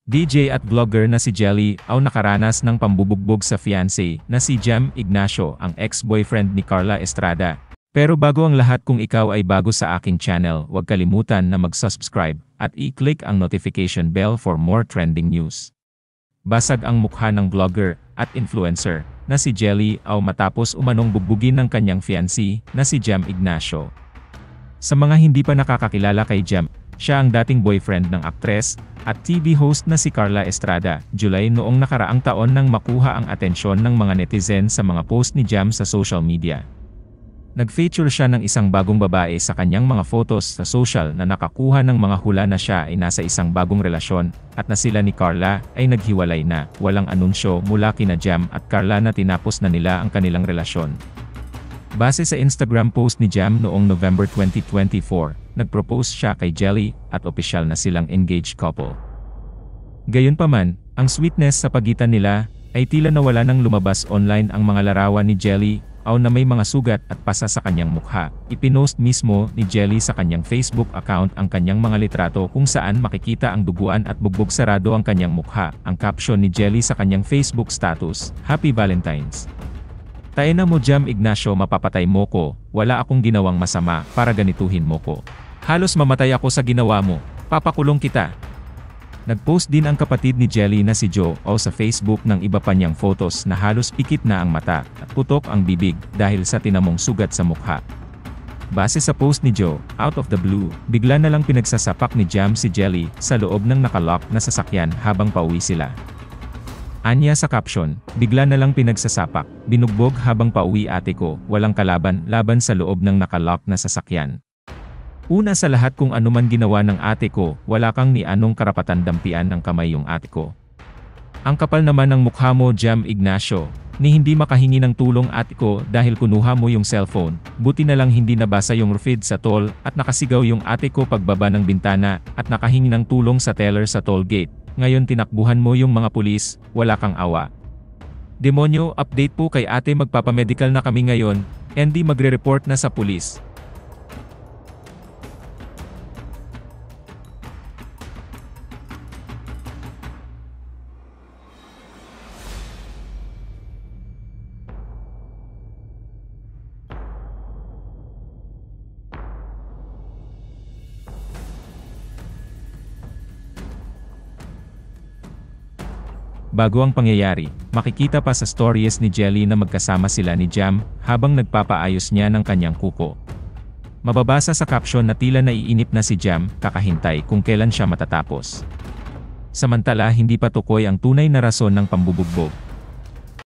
DJ at vlogger na si Jelly Au nakaranas ng pambubugbog sa fiancé na si Jam Ignacio, ang ex-boyfriend ni Carla Estrada. Pero bago ang lahat, kung ikaw ay bago sa aking channel, huwag kalimutan na mag-subscribe at i-click ang notification bell for more trending news. Basag ang mukha ng vlogger at influencer na si Jelly Au matapos umanong bugbugin ng kanyang fiancé na si Jam Ignacio. Sa mga hindi pa nakakakilala kay Jam, siya ang dating boyfriend ng aktres at TV host na si Carla Estrada. July noong nakaraang taon nang makuha ang atensyon ng mga netizen sa mga post ni Jam sa social media. Nag-feature siya ng isang bagong babae sa kanyang mga photos sa social na nakakuha ng mga hula na siya ay nasa isang bagong relasyon at na sila ni Carla ay naghiwalay na. Walang anunsyo mula kina Jam at Carla na tinapos na nila ang kanilang relasyon. Base sa Instagram post ni Jam noong November 2024, nag-propose siya kay Jelly at opisyal na silang engaged couple. Gayunpaman, ang sweetness sa pagitan nila ay tila nawala nang lumabas online ang mga larawan ni Jelly Au na may mga sugat at pasa sa kanyang mukha. Ipinost mismo ni Jelly sa kanyang Facebook account ang kanyang mga litrato kung saan makikita ang duguan at bugbog sarado ang kanyang mukha. Ang caption ni Jelly sa kanyang Facebook status, "Happy Valentine's. Tayo na mo Jam Ignacio, mapapatay mo ko, wala akong ginawang masama para ganituhin mo ko. Halos mamatay ako sa ginawa mo, papakulong kita." Nagpost din ang kapatid ni Jelly na si Joe Au sa Facebook ng iba pa niyang photos na halos pikit na ang mata at putok ang bibig dahil sa tinamong sugat sa mukha. Base sa post ni Joe, out of the blue, bigla na lang pinagsasapak ni Jam si Jelly sa loob ng nakalock na sasakyan habang pauwi sila. Anya sa caption, "Bigla na lang pinagsasapak, binugbog habang pauwi ate ko, walang kalaban-laban sa loob ng nakalock na sasakyan. Una sa lahat, kung ano man ginawa ng ate ko, wala kang ni anong karapatan dampian ng kamay yung ate ko. Ang kapal naman ng mukha mo Jam Ignacio, ni hindi makahingi ng tulong ate ko dahil kunuha mo yung cellphone, buti na lang hindi nabasa yung feed sa toll at nakasigaw yung ate ko pagbaba ng bintana at nakahingi ng tulong sa teller sa toll gate. Ngayon tinakbuhan mo yung mga pulis, wala kang awa. Demonyo, update po kay ate, magpapamedical na kami ngayon, hindi magre-report na sa pulis." Bago ang pangyayari, makikita pa sa stories ni Jelly na magkasama sila ni Jam habang nagpapaayos niya ng kanyang kuko. Mababasa sa caption na tila naiinip na si Jam, kakahintay kung kailan siya matatapos. Samantala, hindi pa tukoy ang tunay na rason ng pambubugbog.